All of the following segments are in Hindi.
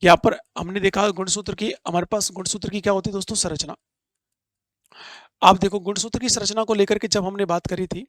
यहाँ पर हमने देखा गुणसूत्र की, हमारे पास गुणसूत्र की क्या होती है दोस्तों, संरचना। आप देखो गुणसूत्र की संरचना को लेकर के जब हमने बात करी थी,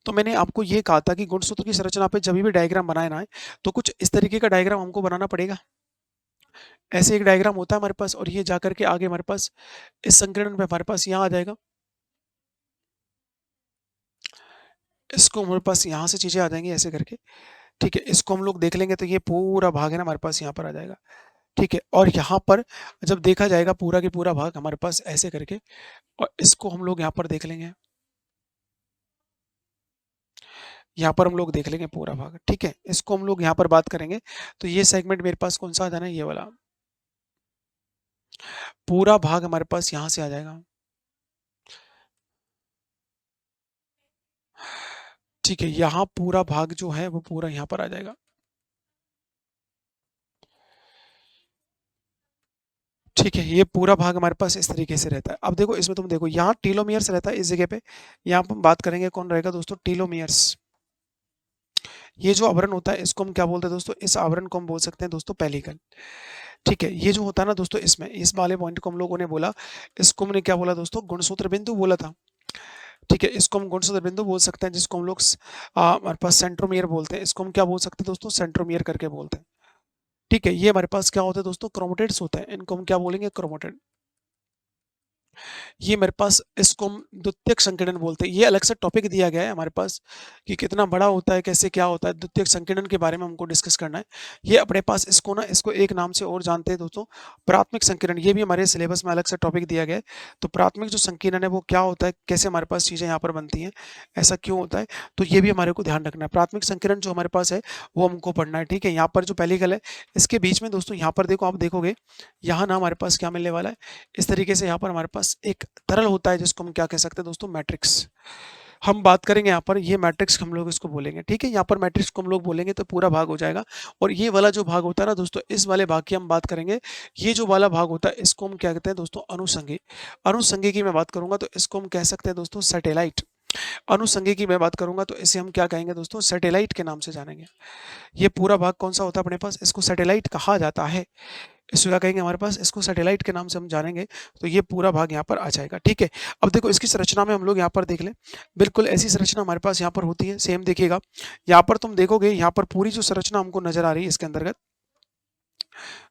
तो मैंने आपको ये कहा था कि गुणसूत्र की संरचना पे जब भी डायग्राम बनाए ना है, तो कुछ इस तरीके का डायग्राम हमको बनाना पड़ेगा। ऐसे एक डायग्राम होता है हमारे पास, और ये जाकर के आगे हमारे पास इस संकीर्ण पे हमारे पास यहाँ आ जाएगा। इसको हमारे पास यहाँ से चीजें आ जाएंगी ऐसे करके। ठीक है, इसको हम लोग देख लेंगे तो ये पूरा भाग है ना हमारे पास यहाँ पर आ जाएगा। ठीक है, और यहाँ पर जब देखा जाएगा पूरा के पूरा भाग हमारे पास ऐसे करके, और इसको हम लोग यहाँ पर देख लेंगे। यहाँ पर हम लोग देख लेंगे पूरा भाग। ठीक है, इसको हम लोग यहाँ पर बात करेंगे, तो ये सेगमेंट मेरे पास कौन सा आ जाना है, ये वाला पूरा भाग हमारे पास यहाँ से आ जाएगा। ठीक है, यहाँ पूरा भाग जो है वो पूरा यहाँ पर आ जाएगा। ठीक है, ये पूरा भाग हमारे पास इस तरीके से रहता है। अब देखो इसमें तुम देखो यहाँ टीलोमियर्स रहता है इस जगह पे। यहाँ पर बात करेंगे कौन रहेगा दोस्तों, टीलोमियर्स। ये जो आवरण होता है इसको हम क्या बोलते हैं दोस्तों, इस आवरण को हम बोल सकते हैं दोस्तों पेलिकल। ठीक है, ये जो होता है ना दोस्तों, इसमें इस वाले पॉइंट को हम लोगों ने बोला, इसको हमने क्या बोला दोस्तों, गुणसूत्र बिंदु बोला था। ठीक है, इसको हम गुणसूत्र बिंदु बोल सकते हैं, जिसको हम लोग हमारे पास सेंट्रोमियर बोलते हैं। इसको हम क्या बोल सकते हैं दोस्तों, सेंट्रोमियर करके बोलते हैं। ठीक है, ये हमारे पास क्या होता है दोस्तों, क्रोमेटिड्स होता है। इनको हम क्या बोलेंगे, क्रोमेटिड। ये मेरे पास, इसको हम द्वितीयक संकीर्ण बोलते हैं। ये अलग से टॉपिक दिया गया है हमारे पास कि कितना बड़ा होता है, कैसे क्या होता है, द्वितीयक संकीर्ण के बारे में हमको डिस्कस करना है। ये अपने पास इसको ना, इसको एक नाम से और जानते हैं दोस्तों, प्राथमिक संकीर्ण। ये भी हमारे सिलेबस में अलग से टॉपिक दिया गया है। तो प्राथमिक जो संकीर्ण है वो क्या होता है, कैसे हमारे पास चीजें यहाँ पर बनती हैं, ऐसा क्यों होता है, तो ये भी हमारे को ध्यान रखना है। प्राथमिक संकीर्ण जो हमारे पास है वो हमको पढ़ना है। ठीक है, यहाँ पर जो पेलिकल है, इसके बीच में दोस्तों यहाँ पर देखो, आप देखोगे यहाँ ना हमारे पास क्या मिलने वाला है, इस तरीके से यहाँ पर हमारे पास एक तरल होता है जिसको हम क्या कह सकते हैं दोस्तों, मैट्रिक्स। हम बात करेंगे यहाँ पर, ये मैट्रिक्स हम लोग इसको बोलेंगे। ठीक है, यहाँ पर मैट्रिक्स को हम लोग बोलेंगे तो पूरा भाग हो जाएगा। और ये वाला जो भाग होता है ना दोस्तों, इस वाले भाग की हम बात करेंगे। ये जो वाला भाग होता है इसको हम क्या कहते हैं दोस्तों, अनुसंगी। अनुसंगी की मैं बात करूंगा तो इसको हम कह सकते हैं दोस्तों सैटेलाइट। अनुसंगी की मैं बात करूंगा तो इसे हम क्या कहेंगे दोस्तों, सैटेलाइट के नाम से जानेंगे। ये पूरा भाग कौन सा होता है अपने पास, इसको सैटेलाइट कहा जाता है। इसको क्या कहेंगे हमारे पास, इसको सैटेलाइट के नाम से हम जानेंगे। तो ये पूरा भाग यहाँ पर आ जाएगा। ठीक है, अब देखो इसकी संरचना में हम लोग यहाँ पर देख लें, बिल्कुल ऐसी संरचना हमारे पास यहाँ पर होती है। सेम देखिएगा, यहाँ पर तुम देखोगे, यहाँ पर पूरी जो संरचना हमको नजर आ रही है इसके अंतर्गत,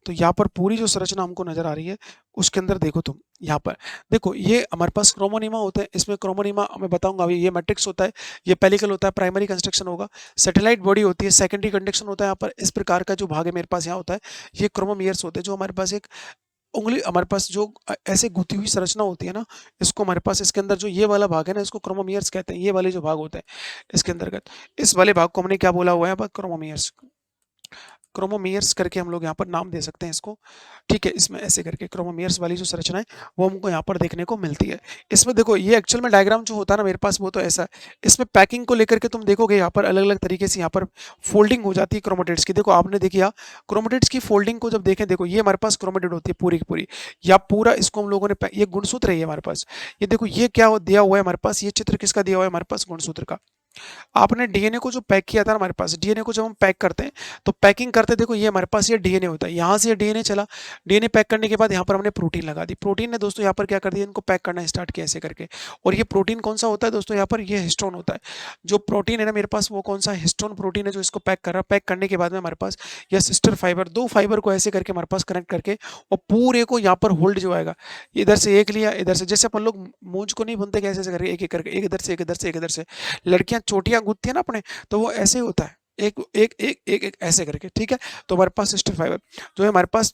तो यहाँ पर पूरी जो संरचना हमको नजर आ रही है उसके अंदर देखो तुम, यहाँ पर देखो ये हमारे पास क्रोमोनीमा होता है। इसमें क्रोमोनीमा मैं बताऊंगा अभी, ये मैट्रिक्स होता है, ये पेलिकल होता है, प्राइमरी कंस्ट्रक्शन होगा, सैटेलाइट बॉडी होती है, सेकेंडरी कंडक्शन होता है। यहाँ पर इस प्रकार का जो भाग है मेरे पास यहाँ होता है, ये क्रोमोमियर्स होते हैं। जो हमारे पास एक उंगली, हमारे पास जो ऐसे गुथी हुई संरचना होती है ना, इसको हमारे पास इसके अंदर जो ये वाला भाग है ना, इसको क्रोमोमियर्स कहते हैं। ये वाले जो भाग होते हैं इसके अंतर्गत, इस वाले भाग को हमने क्या बोला हुआ है, क्रोमोमियर्स। क्रोमोमियर्स करके हम लोग यहाँ पर नाम दे सकते हैं इसको। ठीक है, इसमें ऐसे करके क्रोमोमियर्स वाली जो संरचना है वो हमको यहाँ पर देखने को मिलती है। इसमें देखो ये एक्चुअल में डायग्राम जो होता है ना मेरे पास, वो तो ऐसा है। इसमें पैकिंग को लेकर के तुम देखोगे यहाँ पर अलग अलग तरीके से यहाँ पर फोल्डिंग हो जाती है क्रोमेटिड्स की। देखो आपने देखिए क्रोमेटिड्स की फोल्डिंग को जब देखें, देखो ये हमारे पास क्रोमेटिड होती है पूरी की पूरी, या पूरा इसको हम लोगों ने ये गुणसूत्र है ये हमारे पास। ये देखो ये क्या दिया हुआ है हमारे पास, ये चित्र किसका दिया हुआ है हमारे पास, गुणसूत्र का। आपने डीएनए को जो पैक किया था ना हमारे पास, डीएनए को जब हम पैक करते हैं तो पैकिंग करते देखो ये हमारे पास ये डीएनए होता है। यहाँ से ये डीएनए चला, डीएनए पैक करने के बाद यहाँ पर हमने प्रोटीन लगा दी। प्रोटीन ने दोस्तों यहाँ पर क्या कर दिया, इनको पैक करना स्टार्ट किया ऐसे करके। और ये प्रोटीन कौन सा होता है दोस्तों, यहाँ पर ये हिस्टोन होता है। जो प्रोटीन है ना मेरे पास, वो कौन सा हिस्टोन प्रोटीन है जो इसको पैक कर रहा है। पैक करने के बाद में हमारे पास यह सिस्टर फाइबर, दो फाइबर को ऐसे करके हमारे पास कनेक्ट करके और पूरे को यहाँ पर होल्ड जो आएगा, इधर से एक लिया, इधर से, जैसे अपन लोग मूंज को नहीं बुनते कैसे ऐसे करके, एक एक करके, एक इधर से एक इधर से एक इधर से, लड़कियां चोटियां गूंथती है ना अपने, तो वो ऐसे ही होता है, एक एक एक एक एक ऐसे करके। ठीक है, तो हमारे पास सिस्टर फाइबर जो है हमारे पास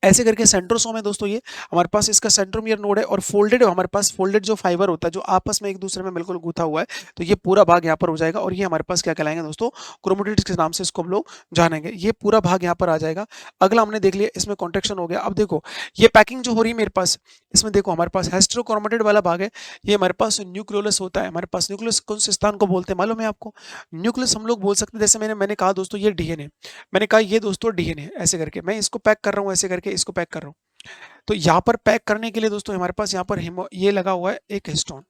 ऐसे करके सेंट्रोसोम है दोस्तों। ये हमारे पास इसका सेंट्रोमियर नोड है, और फोल्डेड हमारे पास फोल्डेड जो फाइबर होता है जो आपस में एक दूसरे में बिल्कुल गूथा हुआ है, तो ये पूरा भाग यहाँ पर हो जाएगा। और ये हमारे पास क्या कहलाएंगे दोस्तों, क्रोमेटिड्स के नाम से इसको हम लोग जानेंगे। ये पूरा भाग यहाँ पर आ जाएगा। अगला हमने देख लिया, इसमें कॉन्ट्रेक्शन हो गया। अब देखो ये पैकिंग जो हो रही है मेरे पास, इसमें देखो हमारे पास हेस्टेरोक्रोमेटिड वाला भाग है, ये हमारे पास न्यूक्लियोलस होता है। हमारे पास न्यूक्लियस कौन से स्थान को बोलते हैं मालूम है आपको, न्यूक्लियस हम लोग बोल सकते हैं। जैसे मैंने कहा दोस्तों ये डीएनए, मैंने कहा ये दोस्तों डीएनए, ऐसे करके मैं इसको पैक कर रहा हूँ, ऐसे करके इसको पैक कर रहा हूँ। तो यहाँ पर पैक करने के लिए दोस्तों हमारे पास यहाँ पर ये लगा हुआ है एक हिस्टोन।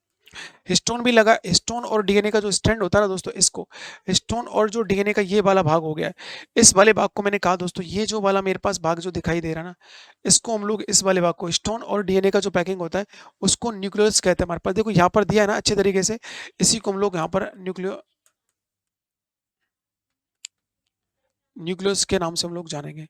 हिस्टोन भी लगा, हिस्टोन और डीएनए का जो स्ट्रैंड होता है ना दोस्तों, इसको हिस्टोन और जो डीएनए का ये वाला भाग हो गया है, इस वाले भाग को मैंने कहा दोस्तों, ये जो वाला मेरे पास भाग जो दिखाई दे रहा है ना, इसको हम लोग इस वाले भाग को हिस्टोन और डीएनए का जो पैकिंग होता है उसको न्यूक्लियस कहते हैं हमारे पास। देखो यहाँ पर दिया है ना अच्छे तरीके से, इसी को हम लोग यहाँ पर न्यूक्लियस के नाम से हम लोग जानेंगे।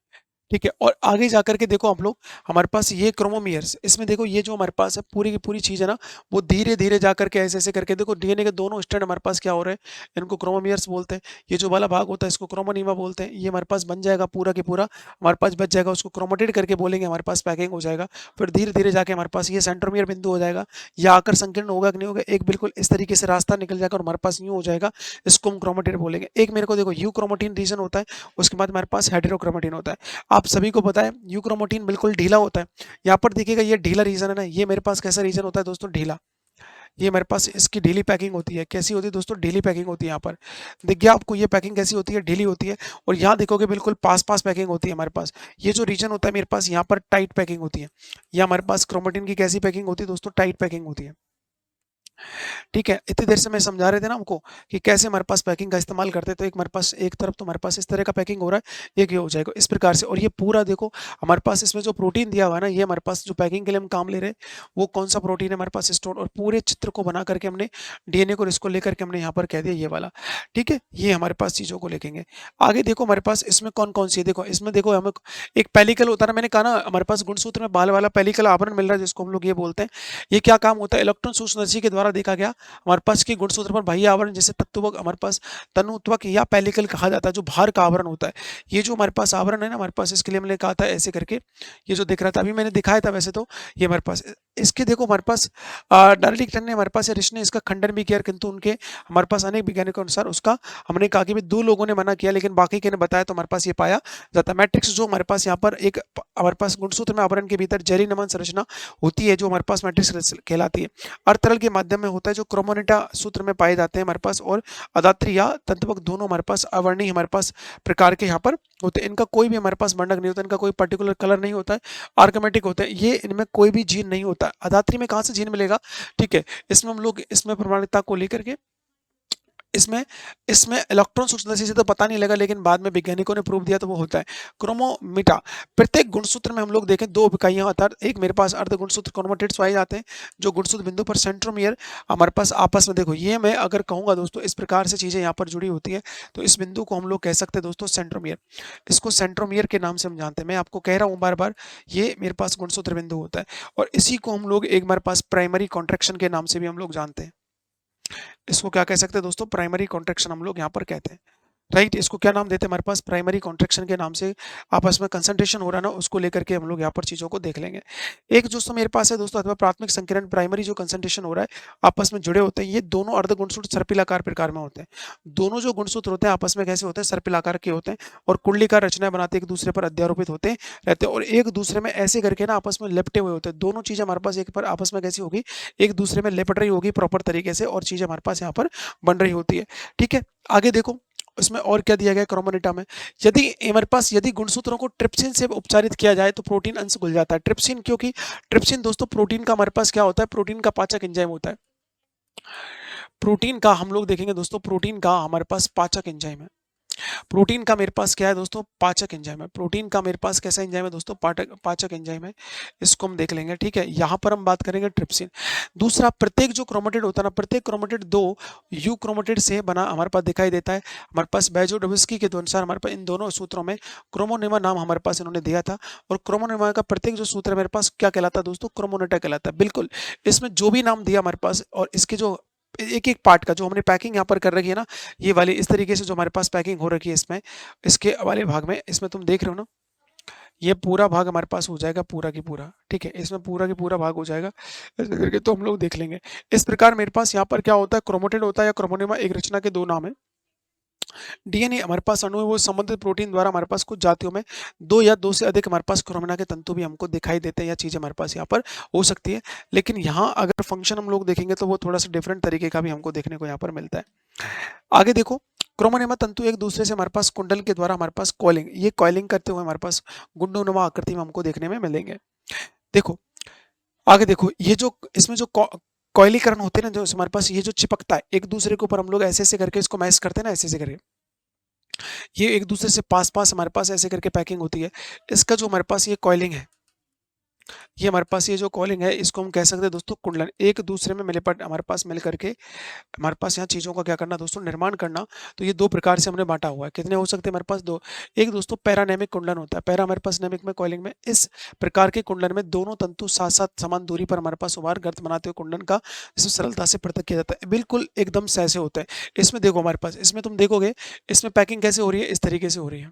ठीक है, और आगे जाकर के देखो आप लोग, हमारे पास ये क्रोमोमियर्स, इसमें देखो ये जो हमारे पास है पूरी की पूरी चीज है ना, वो धीरे धीरे जा करके ऐसे ऐसे करके देखो डीएनए के दोनों स्ट्रैंड हमारे पास क्या हो रहे हैं, इनको क्रोमोमियर्स बोलते हैं। ये जो वाला भाग होता है इसको क्रोमोनीमा बोलते हैं। ये हमारे पास बन जाएगा पूरा की पूरा, हमारे पास बच जाएगा, उसको क्रोमेटिड करके बोलेंगे, हमारे पास पैकिंग हो जाएगा। फिर धीरे धीरे जाके हमारे पास ये सेंट्रोमियर बिंदु हो जाएगा, या आकर संकीर्ण होगा कि नहीं होगा, एक बिल्कुल इस तरीके से रास्ता निकल जाएगा और हमारे पास यूं हो जाएगा, इसको हम क्रोमेटिड बोलेंगे। एक मेरे को देखो यू क्रोमेटिन रीजन होता है, उसके बाद हमारे पास हेटेरोक्रोमेटिन होता है। आप सभी को पता है यूक्रोमोटीन बिल्कुल ढीला होता है। यहाँ पर देखिएगा ये ढीला रीजन है ना, ये मेरे पास कैसा रीजन होता है दोस्तों, ढीला। ये मेरे पास इसकी ढीली पैकिंग होती है। कैसी होती है दोस्तों, ढीली पैकिंग होती है। यहाँ पर देखिए आपको ये पैकिंग कैसी होती है, ढीली होती है। और यहाँ देखोगे बिल्कुल पास पास पैकिंग होती है हमारे पास। ये जो रीजन होता है मेरे पास, यहाँ पर टाइट पैकिंग होती है। यहाँ हमारे पास क्रोमेटिन की कैसी पैकिंग होती है दोस्तों, टाइट पैकिंग होती है। ठीक है, इतनी देर से मैं समझा रहे थे ना हमको कि कैसे हमारे पास पैकिंग का इस्तेमाल करते हैं। तो एक हमारे पास एक तरफ तो हमारे पास इस तरह का पैकिंग हो रहा है, एक ये हो जाएगा इस प्रकार से। और ये पूरा देखो हमारे पास इसमें जो प्रोटीन दिया हुआ है ना, ये हमारे पास जो पैकिंग के लिए हम काम ले रहे हैं, वो कौन सा प्रोटीन है हमारे पास स्टोर, और पूरे चित्र को बना करके हमने डीएनए को इसको लेकर के हमने यहाँ पर कह दिया ये वाला। ठीक है, ये हमारे पास चीजों को लिखेंगे। आगे देखो हमारे पास इसमें कौन कौन सी है, देखो इसमें देखो हमें एक पेलिकल होता है ना, मैंने कहा ना हमारे पास गुणसूत्र में बाल वाला पेलिकल आवरण मिल रहा है, जिसको हम लोग ये बोलते हैं। ये क्या काम होता है, इलेक्ट्रॉन सूक्ष्मदर्शी के द्वारा देखा गया हमारे पास की गुणसूत्र पर बाह्य आवरण, जैसे तत्वक हमारे पास तनुत्वक या पेलिकल कहा जाता है, जो बाहर का आवरण होता है। ये जो हमारे पास आवरण है ना हमारे पास, इसके लिए मैंने कहा था ऐसे करके, ये जो दिख रहा था अभी मैंने दिखाया था वैसे तो, ये हमारे पास इसके देखो हमारे पास डायरेक्ट ने हमारे पास ऋषि ने इसका खंडन भी किया, किंतु उनके हमारे पास अनेक वैज्ञानिकों के अनुसार उसका हमने कहा कि भी दो लोगों ने मना किया, लेकिन बाकी के ने बताया, तो हमारे पास ये पाया जाता है। मैट्रिक्स जो हमारे पास यहाँ पर एक हमारे पास गुणसूत्र में आवरण के भीतर जेरी नमन संरचना होती है, जो हमारे पास मैट्रिक्स कहलाती है। अर्धतरल के माध्यम में होता है, जो क्रोमोनेटा सूत्र में पाए जाते हैं हमारे पास, और अदात्री या तंतुवक दोनों हमारे पास अवर्णीय हमारे पास प्रकार के यहाँ पर होते हैं। इनका कोई भी हमारे पास वर्णक नहीं होता, इनका कोई पर्टिकुलर कलर नहीं होता है, आर्कमेटिक होता है। ये इनमें कोई भी जीन नहीं होता। अदात्री में कहाँ से जीन मिलेगा, ठीक है, इसमें हम लोग इसमें प्रमाणिकता को लेकर के इसमें इसमें इलेक्ट्रॉन सूक्ष्मदर्शी से तो पता नहीं लगा, लेकिन बाद में वैज्ञानिकों ने प्रूव दिया तो वो होता है क्रोमोमीटा। प्रत्येक गुणसूत्र में हम लोग देखें दो इकाइयां अर्थात एक मेरे पास अर्ध गुणसूत्र क्रोमेटिड्स पाए जाते हैं, जो गुणसूत्र बिंदु पर सेंट्रोमियर हमारे पास आपस में देखो, ये मैं अगर कहूंगा दोस्तों इस प्रकार से चीजें यहाँ पर जुड़ी होती है, तो इस बिंदु को हम लोग कह सकते हैं दोस्तों सेंट्रोमियर। इसको सेंट्रोमियर के नाम से हम जानते हैं। मैं आपको कह रहा हूँ बार बार, ये मेरे पास गुणसूत्र बिंदु होता है, और इसी को हम लोग एक हमारे पास प्राइमरी कॉन्ट्रैक्शन के नाम से भी हम लोग जानते हैं। इसको क्या कह सकते हैं दोस्तों, प्राइमरी कॉन्ट्रैक्शन हम लोग यहाँ पर कहते हैं। राइट, इसको क्या नाम देते हैं हमारे पास, प्राइमरी कॉन्ट्रैक्शन के नाम से आपस में कंसंट्रेशन हो रहा है ना, उसको लेकर के हम लोग यहाँ पर चीजों को देख लेंगे। एक दोस्तों मेरे पास है दोस्तों, अथवा प्राथमिक संकीर्ण प्राइमरी जो कंसंट्रेशन हो रहा है आपस में जुड़े होते हैं। ये दोनों अर्ध गुणसूत्र सर्पिलाकार प्रकार में होते हैं। दोनों जो गुणसूत्र होते हैं आपस में कैसे होते हैं, सर्पिलाकार के होते हैं, और कुंडलीकार रचनाएं बनाते एक दूसरे पर अध्यारोपित होते रहते हैं, और एक दूसरे में ऐसे करके ना आपस में लिपटे हुए होते हैं। दोनों चीजें हमारे पास एक पर आपस में कैसी होगी, एक दूसरे में लिपट रही होगी प्रॉपर तरीके से, और चीजें हमारे पास यहाँ पर बन रही होती है। ठीक है, आगे देखो उसमें और क्या दिया गया है क्रोमोनेटा में, यदि हमारे पास यदि गुणसूत्रों को ट्रिप्सिन से उपचारित किया जाए तो प्रोटीन अंश घुल जाता है। ट्रिप्सिन, क्योंकि ट्रिप्सिन दोस्तों प्रोटीन का हमारे पास क्या होता है, प्रोटीन का पाचक एंजाइम होता है। प्रोटीन का हम लोग देखेंगे दोस्तों, प्रोटीन का हमारे पास पाचक एंजाइम है। प्रोटीन का मेरे पास क्या है दोस्तों, पाचक एंजाइम है। प्रोटीन का मेरे पास कैसा एंजाइम है दोस्तों, पाचक पाचक एंजाइम है। इसको हम देख लेंगे। ठीक है, यहाँ पर हम बात करेंगे ट्रिप्सिन। दूसरा, प्रत्येक जो क्रोमेटिड होता है ना, प्रत्येक क्रोमेटिड दो यू क्रोमेटिड से बना हमारे पास दिखाई देता है। हमारे पास बेजोडोव्स्की के अनुसार हमारे पास इन दोनों सूत्रों में क्रोमोनिमा नाम हमारे पास इन्होंने दिया था, और क्रोमोनिमा का प्रत्येक जो सूत्र है मेरे पास क्या कहलाता है दोस्तों, क्रोमोनेटा कहलाता है। बिल्कुल, इसमें जो भी नाम दिया हमारे पास, और इसके जो एक एक पार्ट का जो हमने पैकिंग यहाँ पर कर रखी है ना, ये वाली इस तरीके से जो हमारे पास पैकिंग हो रखी है इसमें, इसके वाले भाग में, इसमें तुम देख रहे हो ना, ये पूरा भाग हमारे पास हो जाएगा पूरा की पूरा। ठीक है, इसमें पूरा की पूरा भाग हो जाएगा ऐसे करके, तो हम लोग देख लेंगे। इस प्रकार मेरे पास यहाँ पर क्या होता है, क्रोमेटिड होता है या क्रोमोनिमा, एक रचना के दो नाम है। डीएनए हमारे पास अणु है, वो संबंधित प्रोटीन द्वारा हमारे पास कुछ जातियों में दो या दो से अधिक हमारे पास क्रोमोना के तंतु भी हमको दिखाई देते हैं, या चीजें हमारे पास यहाँ पर हो सकती है। लेकिन यहाँ अगर फंक्शन हम लोग देखेंगे तो वो थोड़ा सा डिफरेंट तरीके का भी हमको देखने को यहाँ पर मिलता है। आगे देखो, क्रोमोनेमा तंतु एक दूसरे से हमारे पास कुंडल के द्वारा हमारे पास कॉलिंग, ये कॉलिंग करते हुए हमारे पास गुंडोनुमा आकृति में हमको देखने में मिलेंगे। देखो आगे देखो, ये जो इसमें जो कॉइलीकरण होते हैं ना, जो हमारे पास ये जो चिपकता है, एक दूसरे के ऊपर हम लोग ऐसे-ऐसे करके इसको मैश करते हैं ना, ऐसे-ऐसे करके। ये एक दूसरे से पास-पास हमारे पास ऐसे करके पैकिंग होती है। इसका जो हमारे पास ये कॉइलिंग है, ये हमारे पास ये जो कॉइलिंग है, इसको हम कह सकते हैं दोस्तों कुंडलन। एक दूसरे में हमारे पास मिल करके हमारे पास यहाँ चीज़ों का क्या करना दोस्तों, निर्माण करना। तो ये 2 प्रकार से हमने बाँटा हुआ है। कितने हो सकते हैं हमारे पास? 2। एक दोस्तों पैरानैमिक कुंडलन होता है। पैरा हमारे पास, नैमिक में, कॉइलिंग में। इस प्रकार के कुंडलन में दोनों तंतु साथ-साथ समान दूरी पर हमारे पास उभार गर्त बनाते हुए कुंडलन का इसमें सरलता से पृथक किया जाता है। बिल्कुल एकदम से ऐसे होता है। इसमें देखो हमारे पास, इसमें तुम देखोगे, इसमें पैकिंग कैसे हो रही है? इस तरीके से हो रही है।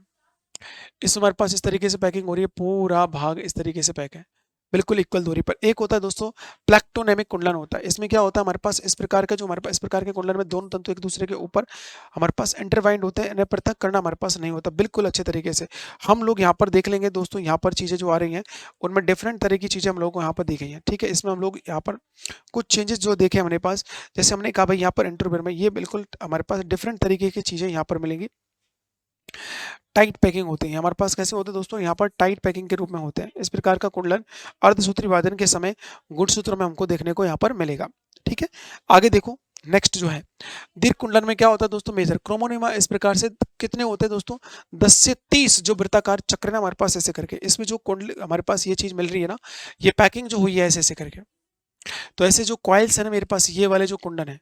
इसमें हमारे पास इस तरीके से पैकिंग हो रही है, पूरा भाग इस तरीके से पैक है, बिल्कुल इक्वल दूरी पर। एक होता है दोस्तों प्लेक्टोनेमिक कुंडलन होता है। इसमें क्या होता है हमारे पास, इस प्रकार के कुंडलन में दोनों तंतु एक दूसरे के ऊपर हमारे पास इंटरवाइंड होते हैं, इन्हें पृथक करना हमारे पास नहीं होता, बिल्कुल अच्छे तरीके से। हम लोग यहाँ पर देख लेंगे दोस्तों, यहाँ पर चीज़ें जो आ रही हैं, उनमें डिफरेंट तरह की चीज़ें हम लोगों को यहाँ पर दी गई हैं, ठीक है? इसमें हम लोग यहाँ पर कुछ चेंजेस जो देखे हमारे पास, जैसे हमने कहा भाई यहाँ पर इंटरव्यू में ये बिल्कुल हमारे पास डिफरेंट तरीके की चीज़ें यहाँ पर मिलेंगी। टाइट पैकिंग होती है हमारे पास। कैसे होते हैं दोस्तों? यहाँ पर टाइट पैकिंग के रूप में होते हैं। इस प्रकार का कुंडलन अर्धसूत्री विभाजन के समय गुणसूत्र में हमको देखने को यहाँ पर मिलेगा, ठीक है? आगे देखो, नेक्स्ट जो है दीर्घ कुंडलन में क्या होता है दोस्तों? मेजर क्रोमोनिमा। इस प्रकार से कितने होते हैं दोस्तों? 10 से 30 जो वृत्ताकार चक्र ना हमारे पास ऐसे करके, इसमें जो कुंडल हमारे पास ये चीज मिल रही है ना, ये पैकिंग जो हुई है ऐसे ऐसे करके। तो ऐसे जो कॉइल्स है ना मेरे पास, ये वाले जो कुंडन है,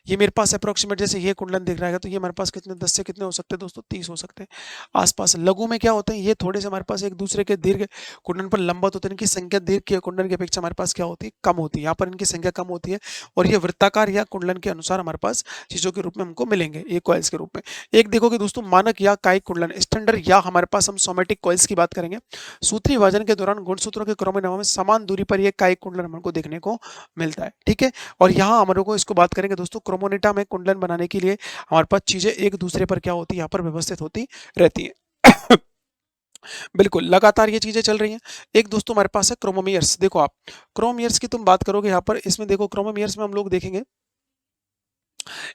ये मेरे पास अप्रोक्सीमेट, जैसे ये कुंडलन दिख रहा है, तो ये हमारे पास कितने 10 से कितने हो सकते हैं दोस्तों? 30 हो सकते हैं आसपास। लघु में क्या होते हैं? ये थोड़े से हमारे पास एक दूसरे के दीर्घ कुंडन पर लंबवत होते हैं। इनकी संख्या दीर्घ के कुंडन की अपेक्षा हमारे पास क्या होती है? कम होती है। यहाँ पर इनकी संख्या कम होती है और ये वृत्ताकार या कुंडलन के अनुसार हमारे पास चीजों के रूप में हमको मिलेंगे, ये कॉइल्स के रूप में। एक देखोगे दोस्तों मानक या कायिक कुंडलन, स्टैंडर्ड, या हमारे पास हम सोमेटिक कॉइल्स की बात करेंगे। सूत्री विभाजन के दौरान गुणसूत्रों के क्रोमोसोम में समान दूरी पर ये कायिक कुंडलन हमको देखने को मिलता है, ठीक है? और यहाँ हम लोग को इसको बात करेंगे दोस्तों, क्रोमोनेटा में कुंडलन बनाने के लिए हमारे पास चीजें एक दूसरे पर क्या होती है? यहाँ पर व्यवस्थित होती रहती है। बिल्कुल लगातार ये चीजें चल रही हैं। एक दोस्तों हमारे पास है क्रोमोमियर्स। देखो आप, क्रोमोमियर्स की तुम बात करोगे यहाँ पर, इसमें देखो क्रोमोमियर्स में हम लोग देखेंगे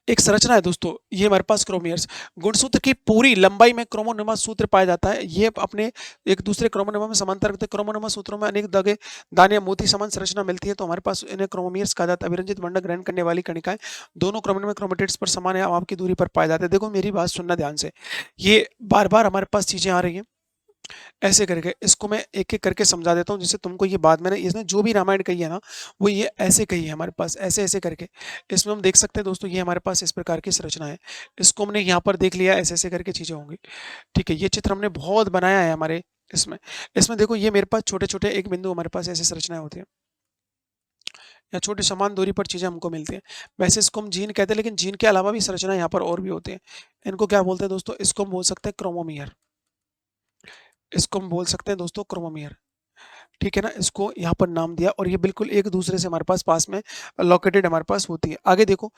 एक संरचना है दोस्तों, ये हमारे पास क्रोमियर्स। गुणसूत्र की पूरी लंबाई में क्रोमोनोमा सूत्र पाया जाता है। ये अपने एक दूसरे क्रोमोनोमा में समांतर रखते हैं। क्रोमोनोमा सूत्रों में अनेक दागे दाने या मोती समान संरचना मिलती है, तो हमारे पास इन्हें क्रोमोमियर्स कहा जाता है। अभिरंजित वर्णक ग्रहण करने वाली कणिकाएं दोनों क्रोमोनोम क्रोमेटिड्स पर समान या आपकी दूरी पर पाए जाते हैं। देखो मेरी बात सुनना ध्यान से, ये बार बार हमारे पास चीजें आ रही हैं ऐसे करके। इसको मैं एक एक करके समझा देता हूँ, जिससे तुमको ये बात, मैंने इसने जो भी रामायण कही है ना, वो ये ऐसे कही है हमारे पास, ऐसे ऐसे करके। इसमें हम देख सकते हैं दोस्तों, ये हमारे पास इस प्रकार की संरचना है। इसको हमने यहाँ पर देख लिया, ऐसे ऐसे करके चीजें होंगी, ठीक है? ये चित्र हमने बहुत बनाया है हमारे इसमें। इसमें देखो ये मेरे पास छोटे छोटे एक बिंदु, हमारे पास ऐसी संरचनाएं होती है, या छोटी समान दूरी पर चीजें हमको मिलती हैं। वैसे इसको हम जीन कहते हैं, लेकिन जीन के अलावा भी संरचना यहाँ पर और भी होती है। इनको क्या बोलते हैं दोस्तों? इसको हम बोल सकते हैं क्रोमोमियर। इसको हम बोल सकते हैं दोस्तों क्रोमोमियर, ठीक है ना? इसको यहाँ पर नाम दिया, और ये बिल्कुल एक दूसरे से हमारे पास में लोकेटेड हमारे पास होती है। आगे देखो,